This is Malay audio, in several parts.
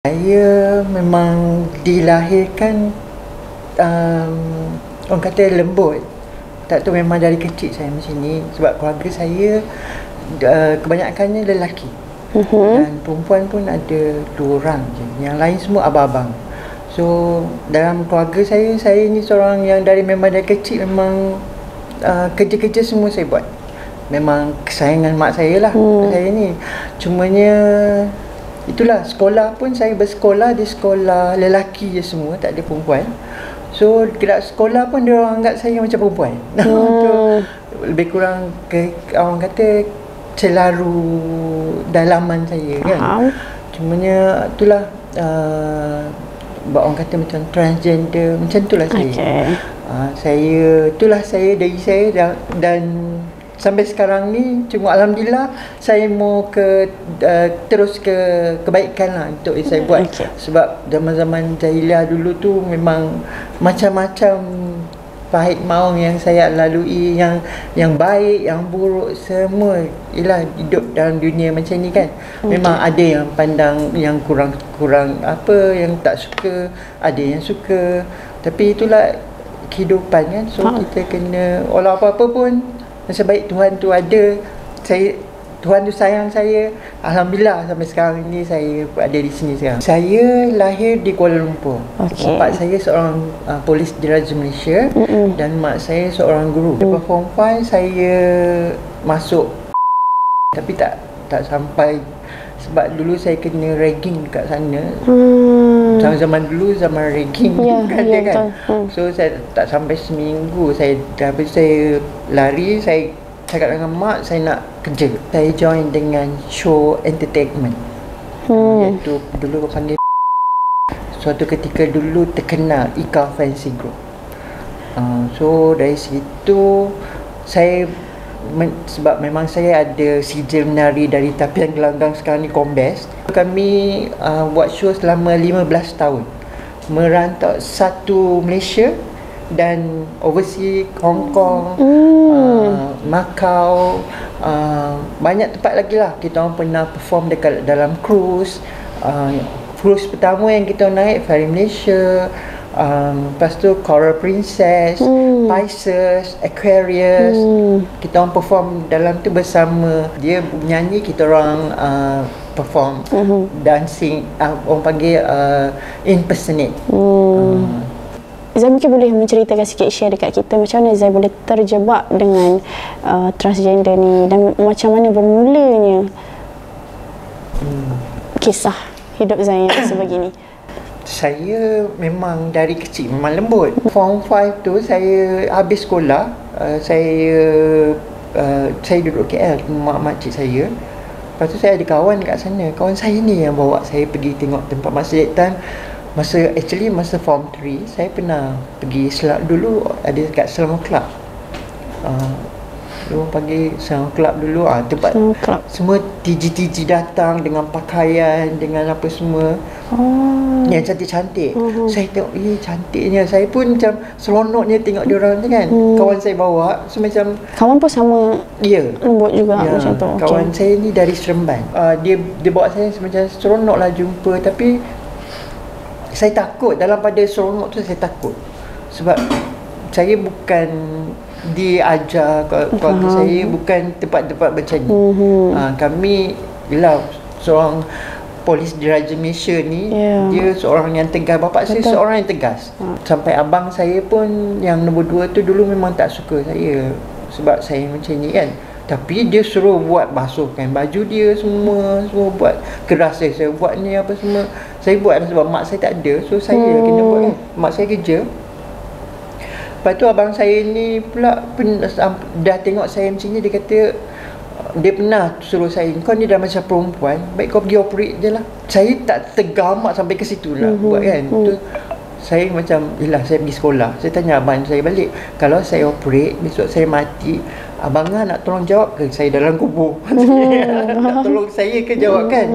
Saya memang dilahirkan orang kata lembut. Tak tahu, memang dari kecil saya macam ni. Sebab keluarga saya kebanyakannya lelaki. Dan perempuan pun ada 2 orang je. Yang lain semua abang-abang. So dalam keluarga saya ni seorang yang memang dari kecil memang kerja-kerja semua saya buat. Memang kesayangan mak saya lah. Saya ni cumanya itulah, sekolah pun saya bersekolah di sekolah lelaki je semua, tak ada perempuan. So dekat sekolah pun dia orang anggap saya macam perempuan. Lebih kurang orang kata celaru dalaman saya kan. Cumanya itulah orang kata macam transgender, macam itulah saya. Saya dari saya dan sampai sekarang ni cuma alhamdulillah saya mau terus ke kebaikan lah untuk saya buat. Sebab zaman-zaman jahiliah dulu tu memang macam-macam pahit maung yang saya lalui, yang baik, yang buruk, semua ialah hidup dalam dunia macam ni kan. Memang ada yang pandang yang kurang apa, yang tak suka, ada yang suka, tapi itulah kehidupan kan. So kita kena, walau apa-apa pun nasib baik Tuhan tu ada. Tuhan tu sayang saya. Alhamdulillah sampai sekarang ni saya ada di sini sekarang. Saya lahir di Kuala Lumpur. Bapak saya seorang polis diraja Malaysia dan mak saya seorang guru. Lepas form 5 saya masuk, tapi tak sampai sebab dulu saya kena ragging dekat sana. Zaman dulu zaman ragging kan. So saya tak sampai seminggu saya lari, saya cakap dengan mak saya nak kerja. Saya join dengan show entertainment. Iaitu dulu panggil, suatu ketika dulu terkenal Ika Fancy Group. So dari situ saya sebab memang saya ada sijil menari dari Tapian Gelanggang, sekarang ni Kombes. Kami buat show selama 15 tahun, merantau satu Malaysia dan overseas, Hong Kong, Macau, banyak tempat lagi lah. Kita orang pernah perform dekat dalam cruise. Cruise pertama yang kita naik Ferry Malaysia, lepas tu Coral Princess, Pisces, Aquarius. Kita orang perform dalam tu bersama dia nyanyi, kita orang perform dancing, orang panggil impersonate. Zai mungkin boleh menceritakan sikit, share dekat kita macam mana Zai boleh terjebak dengan transgender ni dan macam mana bermulanya kisah hidup Zai yang sebegini. Saya memang dari kecil memang lembut. Form 5 tu saya habis sekolah, saya duduk KL dengan makcik saya. Lepas tu saya ada kawan kat sana. Kawan saya ni yang bawa saya pergi tengok tempat masjid. Dan masa form 3 saya pernah pergi dulu ada dekat Selangor Club. Orang panggil Selangor Club dulu, tempat semua TG datang dengan pakaian, dengan apa semua yang cantik-cantik. Saya tengok, cantiknya. Saya pun macam seronoknya tengok dia orang tu kan. Kawan saya bawa, so macam kawan pun sama lembut juga macam tu. Kawan saya ni dari Seremban. Dia bawa saya macam seronoklah jumpa, tapi saya takut. Dalam pada seronok tu saya takut sebab saya bukan diajar, keluarga saya bukan tempat-tempat macam ni. Kami ialah seorang polis diraja Malaysia ni, dia seorang yang tegas. Bapak saya seorang yang tegas. Sampai abang saya pun yang nombor 2 tu dulu memang tak suka saya sebab saya macam ni kan. Tapi dia suruh buat, basuhkan baju dia semua buat. Keras saya buat ni apa semua saya buat sebab mak saya tak ada. So saya kena buat kan. Mak saya kerja. Lepas tu abang saya ni pula dah tengok saya macam ni, dia kata dia pernah suruh saya, kau ni dah macam perempuan, baik kau pergi operate je lah. Saya tak tergamak sampai ke situ lah buat kan. Tu saya macam, yelah saya pergi sekolah. Saya tanya abang saya balik, kalau saya operate, besok saya mati, abang nak tolong jawab ke saya dalam kubur? Nak tolong saya ke jawab kan?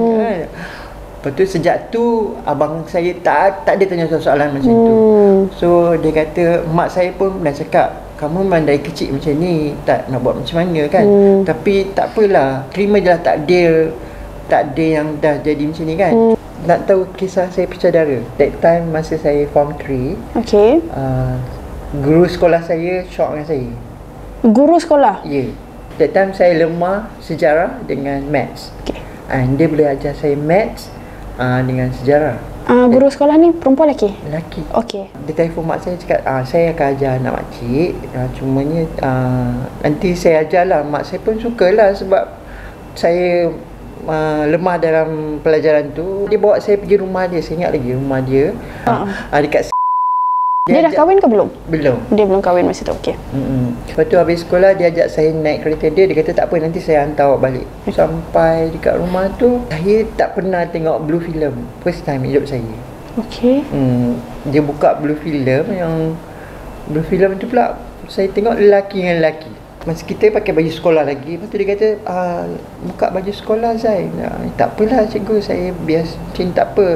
Lepas tu sejak tu abang saya tak ada tanya soalan macam tu. So dia kata, mak saya pun dah cakap, kamu memang dari kecil macam ni, tak nak buat macam mana kan. Tapi tak apalah, terima je lah, tak ada yang dah jadi macam ni kan. nak tahu kisah saya pecah darah. That time masa saya form 3, Okey. guru sekolah saya shock dengan saya. Guru sekolah? Ya. Yeah. That time saya lemah sejarah dengan maths. Okey. And dia boleh ajar saya maths dengan sejarah. Guru sekolah ni perempuan lelaki? Lelaki. Okey. Dia telefon mak saya cakap, saya akan ajar anak makcik. Cumanya nanti saya ajarlah. Mak saya pun sukalah sebab saya lemah dalam pelajaran tu. Dia bawa saya pergi rumah dia. Saya ingat lagi rumah dia. Dekat dia dah kahwin ke belum? Belum. Dia belum kahwin masa tu. Okey. Lepas tu habis sekolah dia ajak saya naik kereta dia. Dia kata tak apa, nanti saya hantar awak balik. Sampai dekat rumah tu, saya tak pernah tengok blue film. First time hidup saya. Okey. Dia buka blue film yang blue film tu pula saya tengok lelaki dengan lelaki. Masa kita pakai baju sekolah lagi. Lepas tu dia kata buka baju sekolah Zai. Tak apalah cikgu, saya biasa macam tak apa.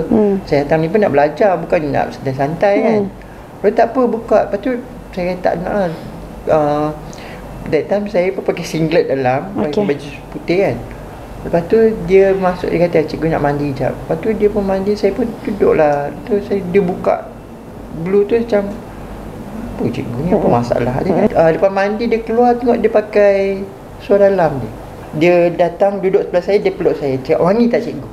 Saya datang ni pun nak belajar, bukan nak santai-santai kan. Lepas tak apa buka. Lepas tu saya tak nak lah. That time saya pun pakai singlet dalam, pakai baju putih kan. Lepas tu dia masuk, dia kata cikgu nak mandi sekejap. Lepas tu dia pun mandi, saya pun duduk lah. Dia buka blue tu macam, apa cikgu ni, apa masalah dia. Lepas mandi dia keluar, tengok dia pakai seluar dalam dia. Dia datang duduk sebelah saya, dia peluk saya. Cakap, wangi tak cikgu?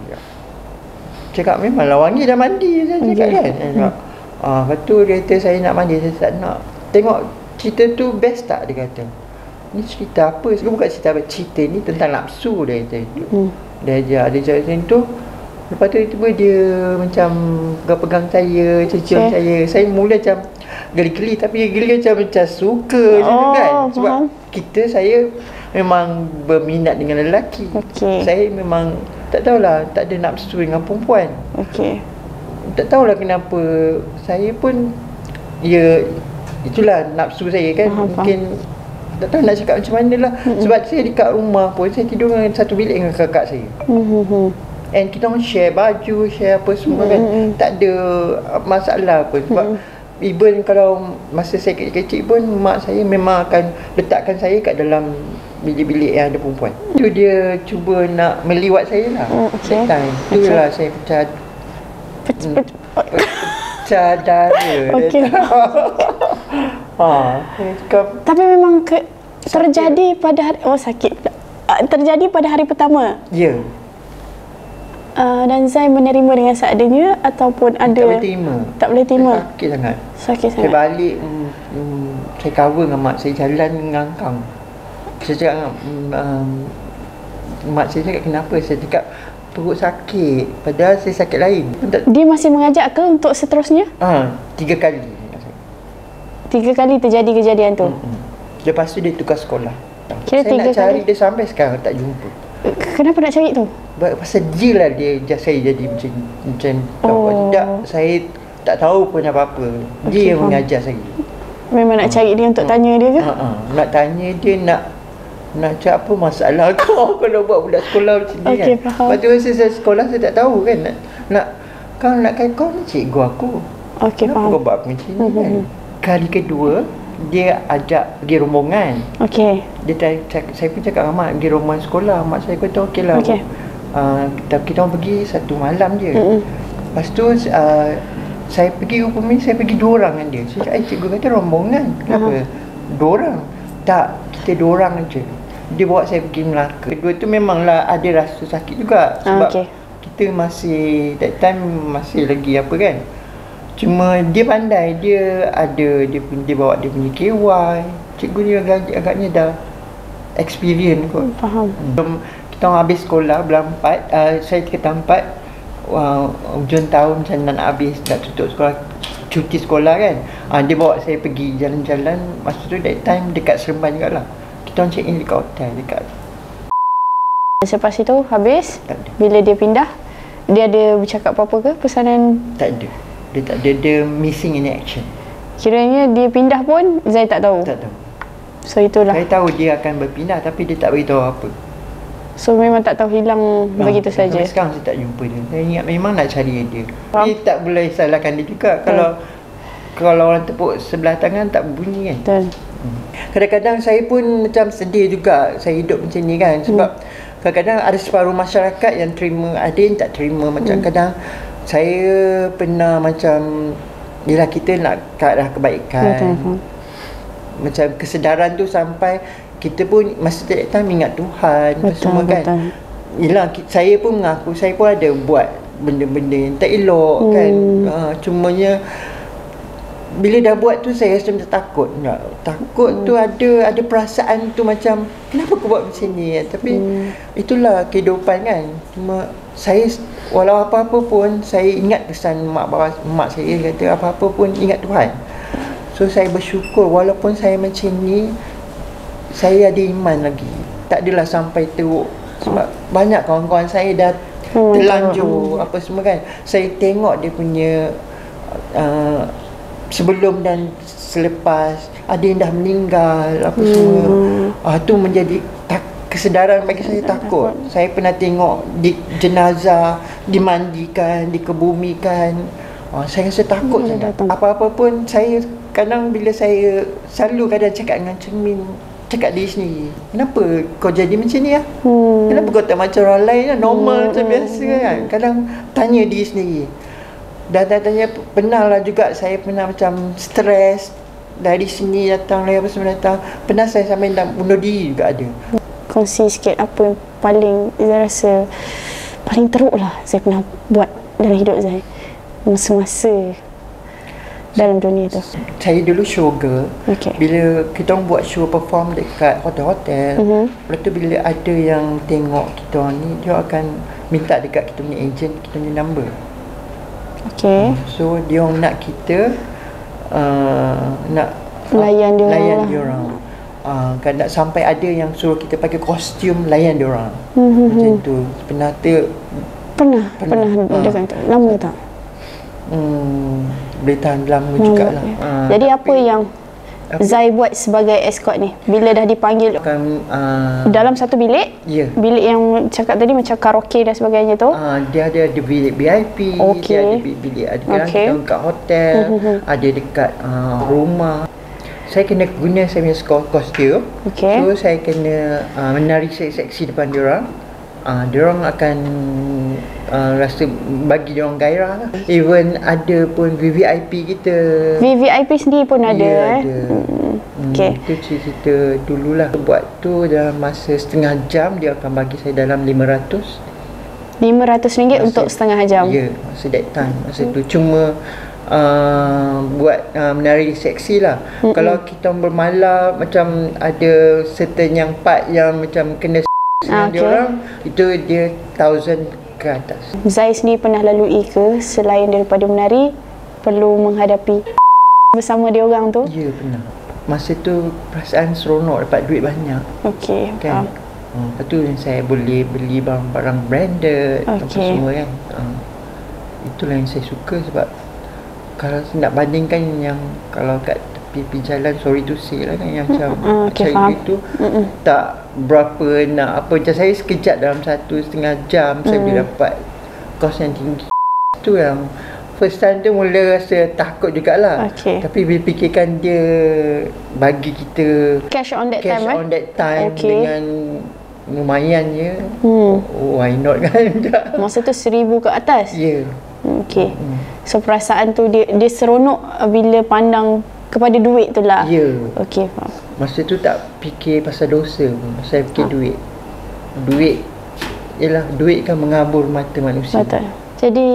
Cakap memanglah wangi, dah mandi saya cakap kan. Lepas tu dia kata saya nak mandi, saya tak nak. Tengok cerita tu best tak, dia kata. Ni cerita apa? Saya bukan cerita apa. Cerita ni tentang nafsu, dia kata itu. Dia ajar macam tu. Lepas tu tiba dia macam pegang saya, cium saya. Saya mula macam geli-geli, tapi geli macam suka kan. Sebab saya memang berminat dengan lelaki. Saya memang tak tahulah, tak ada nafsu dengan perempuan. Tak tahulah kenapa. Saya pun itulah nafsu saya kan. Mungkin tak tahu nak cakap macam mana lah. Sebab saya dekat rumah pun saya tidur dengan satu bilik dengan kakak saya. And kita orang share baju, share apa semua kan. Tak ada masalah pun. Sebab even kalau masa saya kecil-kecil pun mak saya memang akan letakkan saya kat dalam bilik-bilik yang ada perempuan. Tu dia cuba nak meliwat saya lah. That time. Itulah saya pecah darah. Tapi memang terjadi pada hari sakit pula. Terjadi pada hari pertama. Ya. Dan Zai menerima dengan seadanya ataupun ada? Tak boleh terima. Tak boleh terima. Sakit sangat. Sakit sangat. Saya balik, saya cover dengan mak saya, jalan ngangkang. Saya cakap mak saya cakap kenapa? Saya cakap perut sakit, padahal saya sakit lain. Dia masih mengajak ke untuk seterusnya? 3 kali. 3 kali terjadi kejadian tu? Lepas tu dia tukar sekolah. Kira saya nak cari kali? dia sampai sekarang tak jumpa. Kenapa nak cari tu? Pasal dia lah dia saya jadi macam tidak, saya tak tahu pun apa-apa. Dia yang mengajar saya. Memang nak cari dia untuk tanya dia ke? Nak tanya dia, nak cakap apa masalah kau kalau buat budak sekolah macam ni kan. Faham. Lepas tu saya sekolah saya tak tahu kan. Kau ni cikgu aku. Kenapa Faham. kau buat aku macam ni kan. Kali kedua dia ajak pergi rombongan. Saya pun cakap dengan mak pergi rombongan sekolah. Mak saya kata okeylah. Kita orang pergi satu malam je. Lepas tu saya pergi rupanya saya pergi 2 orang dengan dia. Saya cakap cikgu kata rombongan. Kenapa? 2 orang? Tak, kita 2 orang je. Dia bawa saya pergi Melaka. Kedua tu memanglah ada rasa sakit juga. Sebab kita masih that time masih lagi apa kan. Cuma dia pandai, dia bawa dia punya KY. Cikgu ni agaknya dah experience kot. Faham. Kita orang habis sekolah bulan 4, saya kata 4, hujung tahun macam nak habis, nak tutup sekolah, cuti sekolah kan. Dia bawa saya pergi jalan-jalan. Masa tu that time dekat Seremban jugalah. Kita orang check in dekat hotel dekat. Selepas itu habis, bila dia pindah, dia ada bercakap apa-apa ke pesanan? Tak ada. Dia tak ada, dia missing in action. Kiranya dia pindah pun Zai tak tahu? Tak tahu. So itulah. Saya tahu dia akan berpindah tapi dia tak beritahu apa. So memang tak tahu, hilang begitu saja. Sampai sekarang saya tak jumpa dia. Saya ingat memang nak cari dia. Tapi tak boleh salahkan dia juga. Kalau orang tepuk sebelah tangan tak bunyi kan. Betul. Kadang-kadang saya pun macam sedih juga saya hidup macam ni kan. Sebab Kadang-kadang ada separuh masyarakat yang terima, ada yang tak terima. Macam kadang saya pernah macam, yelah kita nak ke arah kebaikan. Macam kesedaran tu sampai kita pun masa that time ingat Tuhan. Semua kan. Yelah saya pun mengaku, saya pun ada buat benda-benda yang tak elok kan. Cumanya bila dah buat tu saya rasa macam takut. Takut tu ada perasaan tu macam kenapa aku buat macam ni. Tapi itulah kehidupan kan. Cuma saya walau apa-apa pun saya ingat pesan mak saya kata apa-apa pun ingat Tuhan. So saya bersyukur walaupun saya macam ni, saya ada iman lagi. Tak adalah sampai teruk. Sebab banyak kawan-kawan saya dah terlanjur apa semua kan. Saya tengok dia punya sebelum dan selepas, ada yang dah meninggal apa semua. Tu menjadi kesedaran bagi saya. Takut. Saya pernah tengok di jenazah dimandikan, dikebumikan. Saya rasa takut sangat. Apa-apa pun saya kadang bila saya selalu kadang cakap dengan cermin, cakap diri sendiri, kenapa kau jadi macam ni kenapa kau tak macam orang lain normal macam biasa kan. Kadang tanya diri sendiri. Dan tanya pernah lah juga saya pernah macam stres dari sini datang lagi apa semua datang. Pernah saya sampai nak bunuh diri juga ada. Kongsi sikit apa yang paling saya rasa paling teruk lah saya pernah buat dalam hidup saya masa-masa dalam dunia tu. Saya dulu show girl. Bila kita orang buat show perform dekat hotel-hotel, lepas tu bila ada yang tengok kita ni, dia akan minta dekat kita punya agent kita punya number. So dia orang nak kita nak layan dia orang. Kan nak sampai ada yang suruh kita pakai kostum layan dia orang. Macam tu. Pernah dengar tu. Lama tak? Boleh tahan lama jugalah. Jadi apa yang Zai buat sebagai escort ni bila dah dipanggil dalam satu bilik? Bilik yang cakap tadi macam karaoke dan sebagainya tu? Dia ada bilik VIP, dia ada bilik ada dekat hotel, ada dekat rumah. Saya kena guna saya punya kostum. So saya kena menari seksi depan diorang. Diorang akan rasa bagi diorang gairah lah. Even ada pun VVIP kita. VVIP sendiri pun ada. Itu cerita dululah. Buat tu dalam masa setengah jam dia akan bagi saya dalam RM500 untuk setengah jam. Masa that time. Masa tu cuma buat menari seksi lah. Kalau kita bermalam macam ada certain yang part yang macam kena dia orang, itu dia 1,000 ke atas. Zai sendiri pernah lalui ke selain daripada menari perlu menghadapi bersama dia orang tu? Ya, pernah. Masa tu perasaan seronok dapat duit banyak. Kan? Lepas tu saya boleh beli barang-barang branded apa semua kan. Itulah yang saya suka sebab kalau nak bandingkan yang kalau kat tepi jalan, sorry to say lah kan, yang macam saya itu tak berapa nak apa, macam saya sekejap dalam 1.5 jam saya boleh dapat kos yang tinggi. Itu yang first time tu mula rasa takut jugalah. Tapi bila fikirkan dia bagi kita cash on that time dengan lumayan je, why not kan. Masa tu 1,000 ke atas? So perasaan tu dia seronok bila pandang kepada duit tu lah. Faham. Masa tu tak fikir pasal dosa pun, saya fikir duit. Duit kan mengabur mata manusia. Betul. Jadi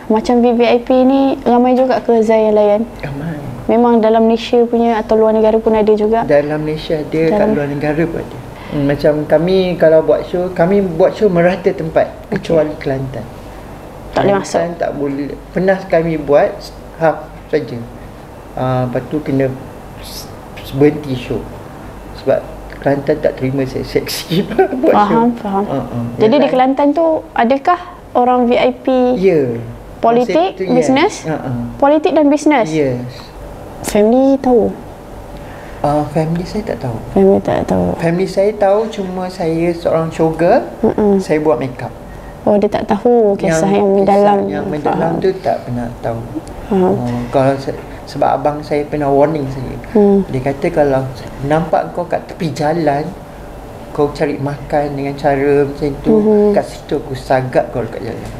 macam VVIP ni ramai juga ke Zai yang layan? Ramai. Memang dalam Malaysia punya atau luar negara pun ada juga? Dalam Malaysia ada, kat luar negara pun ada. Macam kami kalau buat show merata tempat kecuali Kelantan. Tak boleh masuk? Tak boleh. Pernah kami buat half saja. Lepas tu kena berhenti show sebab Kelantan tak terima saya seksi buat show. Faham. Jadi di Kelantan tu adakah orang VIP politik, bisnes? Politik dan bisnes? Family tahu? Family saya tak tahu. Family saya tahu cuma saya seorang showgirl. Saya buat makeup. Dia tak tahu kisah yang mendalam. Yang mendalam tu tak pernah tahu. Kalau sebab abang saya pernah warning saya. Dia kata kalau nampak kau kat tepi jalan, kau cari makan dengan cara macam tu, kat situ aku sagak kau dekat jalan.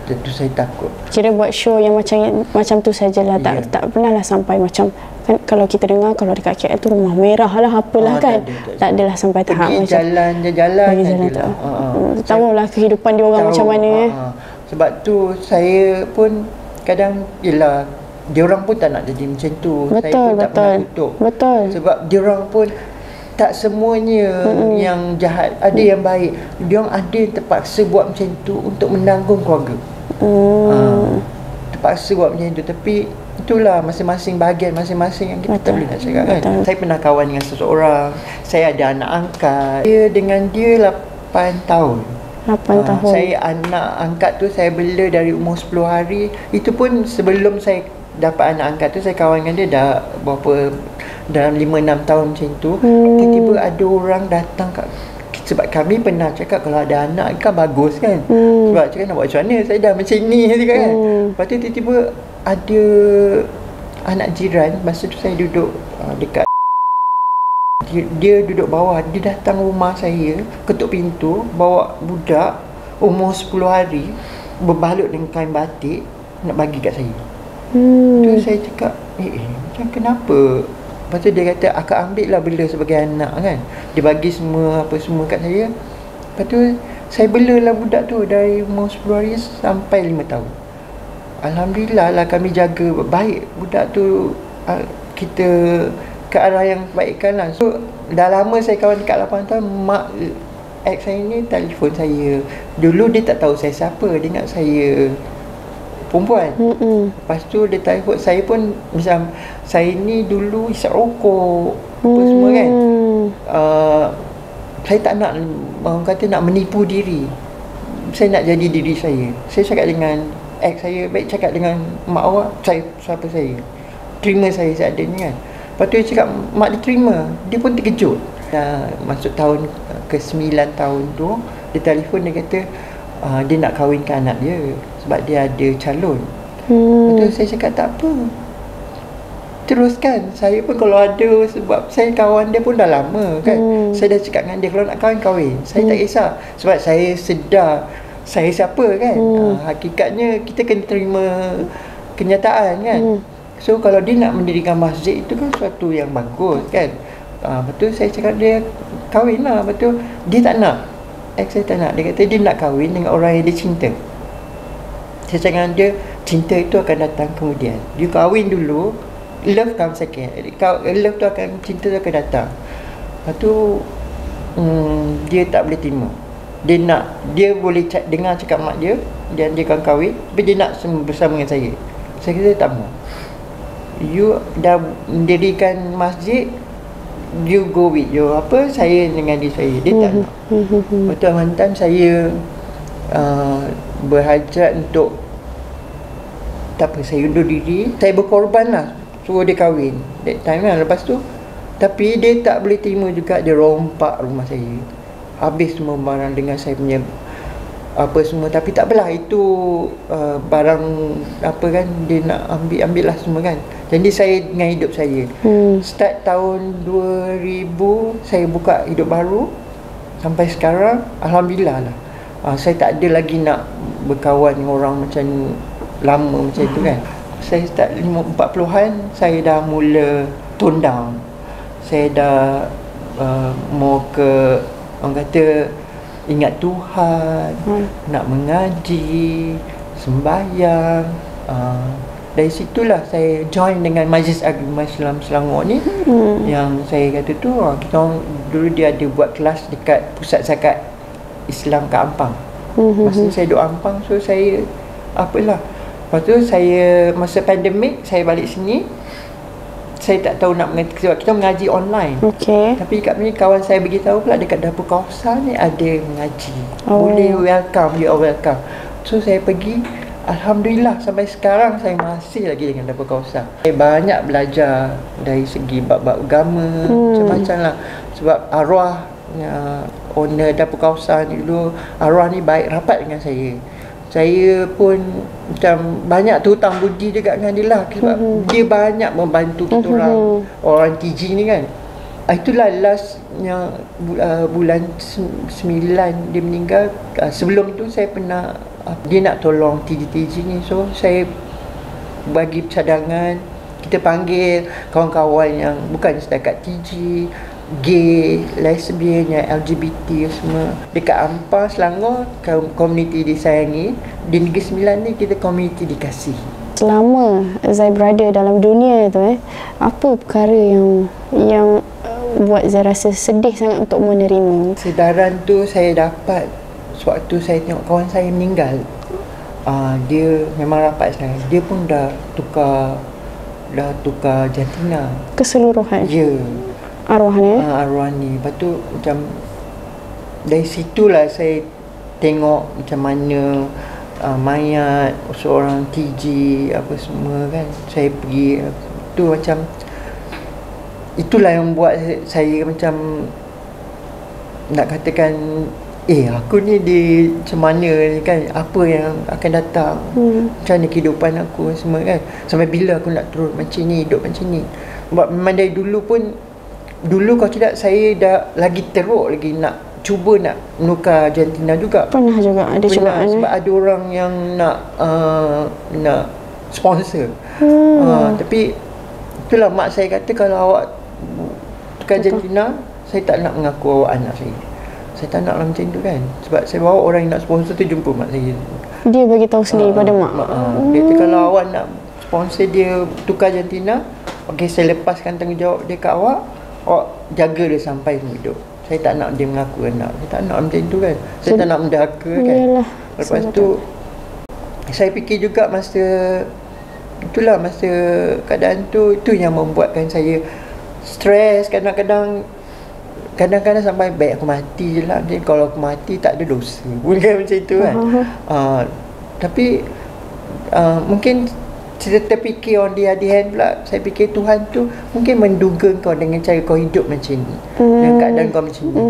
Tentu saya takut. Kira buat show yang macam tu sajalah, tak pernah lah sampai macam kan, kalau kita dengar kalau dekat KL tu rumah merah lah apalah kan, tak adalah sampai tahap pergi macam jalan tu. Tahu lah kehidupan dia orang macam mana. Sebab tu saya pun kadang yelah, dia orang pun tak nak jadi macam tu. Saya pun tak pernah tutup. Sebab dia orang pun tak semuanya yang jahat, ada yang baik. Dia orang ada yang terpaksa buat macam tu untuk menanggung keluarga. Terpaksa buat macam tu, tapi itulah masing-masing bahagian masing-masing yang kita tak boleh nak cakap kan. Saya pernah kawan dengan seseorang, saya ada anak angkat. Dengan dia 8 tahun. 8 tahun. Saya anak angkat tu saya bela dari umur 10 hari. Itu pun sebelum saya dapat anak angkat tu, saya kawan dengan dia dah berapa, dalam 5-6 tahun macam tu. Tiba-tiba ada orang datang sebab kami pernah cakap kalau ada anak kan bagus kan. Sebab cakap nak buat macam mana, saya dah macam ni kan. Lepas tu tiba-tiba ada anak jiran, masa tu saya duduk dekat, dia duduk bawah, dia datang rumah saya, ketuk pintu, bawa budak umur 10 hari berbalut dengan kain batik nak bagi kat saya. Tu saya cakap, macam kenapa? Lepas tu dia kata, akak ambil lah bela sebagai anak kan. Dia bagi semua apa semua kat saya. Lepas tu saya bela lah budak tu dari umur 10 hari sampai 5 tahun. Alhamdulillah lah kami jaga baik budak tu, kita ke arah yang kebaikan lah. So dah lama saya kawan dekat 8 tahun. Mak ex saya ni telefon saya. Dulu dia tak tahu saya siapa, dia ingat saya perempuan. Lepas tu dia telefon saya pun macam, saya ni dulu isap rokok apa semua kan. Saya tak nak, orang kata nak menipu diri, saya nak jadi diri saya. Saya cakap dengan ex saya, baik cakap dengan mak awak, saya siapa saya, terima saya seadanya kan. Lepas tu dia cakap, mak dia terima. Dia pun terkejut. Masuk tahun ke-9 tahun tu, dia telefon, dia kata dia nak kahwinkan anak dia sebab dia ada calon. Lepas tu saya cakap tak apa, teruskan. Saya pun kalau ada, sebab saya kawan dia pun dah lama kan. Saya dah cakap dengan dia, kalau nak kahwin, saya tak kisah. Sebab saya sedar saya siapa kan. Hakikatnya kita kena terima kenyataan kan. So kalau dia nak mendirikan masjid, itu kan suatu yang bagus kan. Lepas tu saya cakap dia kahwin lah. Lepas tu dia tak nak, ex saya tak nak. Dia kata dia nak kahwin dengan orang yang dia cinta. Saya cakap dengan dia, cinta itu akan datang kemudian. You kahwin dulu, love come second. Love tu akan, cinta tu akan datang. Lepas tu dia tak boleh terima. Dia nak, dia boleh dengar cakap mak dia dan dia akan kahwin, tapi dia nak bersama dengan saya. Saya kata tak mau. You dah mendirikan masjid, you go with your apa, saya dengan diri saya. Dia tak nak. Lepas tu mantan saya berhajat untuk, tak apa, saya undur diri, saya berkorban lah, suruh dia kahwin that time kan. Lepas tu tapi dia tak boleh terima juga, dia rompak rumah saya, habis semua barang dengan saya punya apa semua. Tapi tak apalah, itu barang apa kan, dia nak ambil lah semua kan. Jadi saya dengan hidup saya start tahun 2000 saya buka hidup baru sampai sekarang, alhamdulillah lah. Saya tak ada lagi nak berkawan dengan orang macam lama macam itu kan. Saya start 40-an, saya dah mula tone down. Saya dah mau ke, orang kata, ingat Tuhan, nak mengaji, sembahyang. Dari situlah saya join dengan Majlis Agama Islam Selangor ni. Yang saya kata tu, kita orang dulu dia ada buat kelas dekat Pusat Zakat Islam kat Ampang. Masa saya duduk Ampang, so saya apalah. Lepas tu saya, masa pandemik saya balik sini, saya tak tahu nak mengaji sebab kita mengaji online. Tapi kat sini kawan saya beritahu pula dekat Dapur Kawasan ni ada mengaji. Boleh, welcome, you are welcome. So saya pergi, alhamdulillah sampai sekarang saya masih lagi dengan Dapur Kawasan. Saya banyak belajar dari segi bab-bab agama, macam-macam lah. Sebab arwah owner Dapur Kawasan dulu, arwah ni baik rapat dengan saya. Saya pun macam banyak terhutang budi dekat dengan dia lah, sebab dia banyak membantu kita orang TG ni kan. Itulah last bulan 9 dia meninggal. Sebelum tu saya pernah dia nak tolong TG ni, so saya bagi cadangan. Kita panggil kawan-kawan yang bukan setakat TG, gay, lesbian, yang LGBT semua dekat Ampang, Selangor, komuniti disayangi. Di Negeri Sembilan ni kita komuniti dikasih. Selama Zai berada dalam dunia tu, apa perkara yang buat Zai rasa sedih sangat untuk menerima? Sedaran tu saya dapat sewaktu saya tengok kawan saya meninggal. Dia memang rapat saya. Dia pun dah tukar jantina keseluruhan. Ya. Arwah ni. Arwah ni. Lepas tu macam dari situlah saya tengok macam mana mayat seorang TG apa semua kan. Saya pergi tu macam itulah yang buat saya macam nak katakan aku ni macam mana kan, apa yang akan datang, macam mana kehidupan aku semua kan, sampai bila aku nak terus macam ni, hidup macam ni. Sebab memang dari dulu kalau tidak saya dah lagi teruk lagi nak cuba nak menukar jantina juga. Pernah juga ada cubaan. Sebab ada orang yang nak sponsor. Tapi itulah mak saya kata, kalau awak tukar jantina, saya tak nak mengaku awak anak saya. Saya tak nak lah macam tu kan. Sebab saya bawa orang yang nak sponsor tu jumpa mak saya. Dia bagi tahu sendiri pada mak. Dia kata kalau awak nak sponsor dia tukar jantina, okey, saya lepaskan tanggungjawab dia kat awak jaga dia sampai hidup. Saya tak nak dia mengaku anak. Saya tak nak macam tu kan. Saya tak nak mendaka kan. Yalah, lepas tu saya fikir juga masa keadaan tu, itu yang membuatkan saya stres. Kadang-kadang sampai baik aku mati je lah. Jadi kalau aku mati tak ada dosa pun kan, macam tu kan. Tapi mungkin saya terfikir on the other hand pula, saya fikir Tuhan tu mungkin menduga kau dengan cara kau hidup macam ni, dengan keadaan kau macam ni.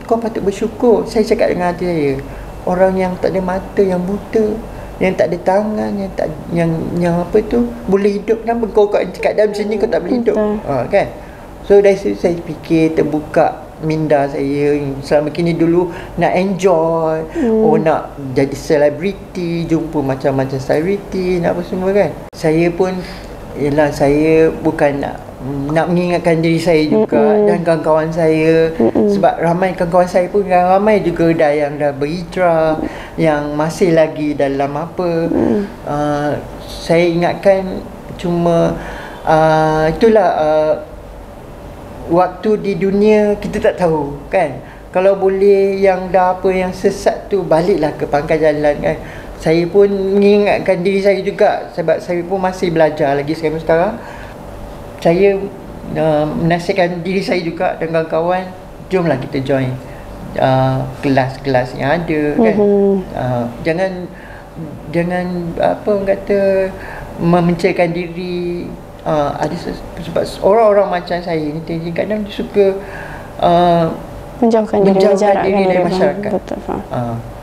Kau patut bersyukur. Saya cakap dengan hati saya, orang yang tak ada mata, yang buta, yang tak ada tangan, yang apa tu boleh hidup, kenapa kau kat keadaan macam ni kau tak boleh hidup? Kan. So dari situ saya fikir, terbuka minda saya selama kini. Dulu nak enjoy, nak jadi selebriti, jumpa macam-macam selebriti, nak apa semua kan. Saya pun saya bukan nak mengingatkan diri saya juga dan kawan-kawan saya. Sebab ramai kawan-kawan saya pun ramai juga yang dah berhijrah, yang masih lagi dalam apa. Saya ingatkan cuma itulah waktu di dunia kita tak tahu kan. Kalau boleh yang dah apa yang sesat tu baliklah ke pangkal jalan kan. Saya pun mengingatkan diri saya juga, sebab saya pun masih belajar lagi sekarang. Saya menasihatkan diri saya juga dan kawan-kawan, jomlah kita join kelas-kelas yang ada kan. Jangan apa orang kata memencerkan diri. Ada sebab orang-orang macam saya ni kadang dia suka menjauhkan diri dari masyarakat. Betul.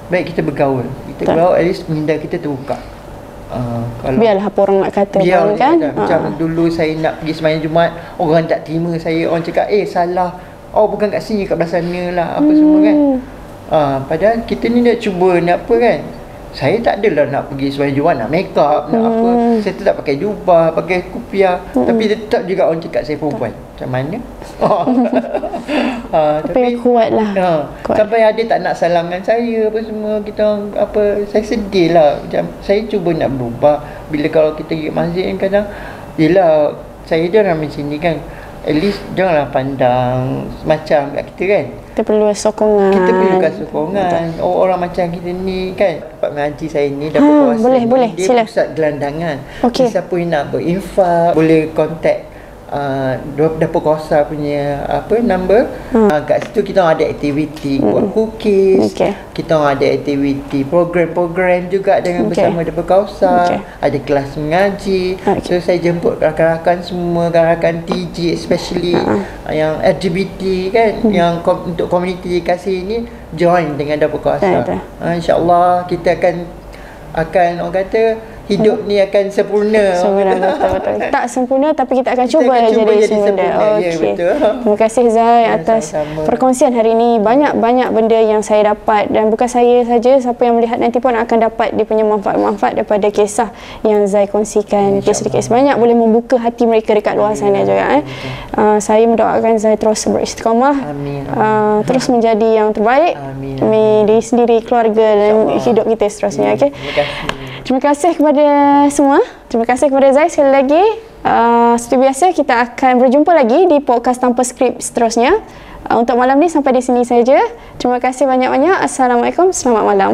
Baik kita bergaul, bergaul at least minda kita terbuka. Kalau biarlah apa orang nak kata kan. Macam dulu saya nak pergi sembahyang Jumaat, orang tak terima saya, orang cakap salah, bukan kat sini, kat belah sana lah, apa semua kan. Padahal kita ni nak cuba nak apa kan. Saya tak adalah nak pergi sembahyang Jumaat nak make up, nak apa. Saya tetap pakai jubah, pakai kupiah, tapi tetap juga orang cakap saya perempuan. Macam mana? Tapi kuat lah. Sampai ada tak nak salamkan saya apa semua, kita apa, saya sedih lah. Macam saya cuba nak berubah. Bila kalau kita pergi masjid kadang, yelah saya dah ramai sini kan, at least janganlah pandang macam kat kita kan. Kita perlu sokongan. Kita perlukan sokongan. Orang macam kita ni kan, tempat mengaji saya ni dapat kawasan boleh, dia sila. Pusat gelandangan. Siapa yang nak berinfak boleh contact dapur kawasan punya number. Kat situ kita ada aktiviti buat cookies. Kita ada aktiviti program-program juga dengan bersama dapur kawasan. Ada kelas mengaji. So saya jemput rakan-rakan semua, rakan TG especially yang LGBT kan, yang untuk komuniti kasih ini join dengan dapur kawasan. InsyaAllah kita akan orang kata hidup ni akan sempurna. Betul. Tak sempurna tapi kita akan cuba akan jadi sempurna. Okey. Ya, betul. Terima kasih Zai atas sama-sama. perkongsian hari ini. Banyak benda yang saya dapat, dan bukan saya saja, siapa yang melihat nanti pun akan dapat dia punya manfaat-manfaat daripada kisah yang Zai kongsikan. Sedikit sebanyak boleh membuka hati mereka dekat luar sana juga. Saya mendoakan Zai terus beristiqamah. Amin. Terus menjadi yang terbaik. Amin. Diri sendiri, keluarga dan hidup kita seterusnya. Okey. Terima kasih kepada semua. Terima kasih kepada Zai sekali lagi. Seperti biasa, kita akan berjumpa lagi di podcast Tanpa Skrip seterusnya. Untuk malam ni sampai di sini saja. Terima kasih banyak-banyak. Assalamualaikum. Selamat malam.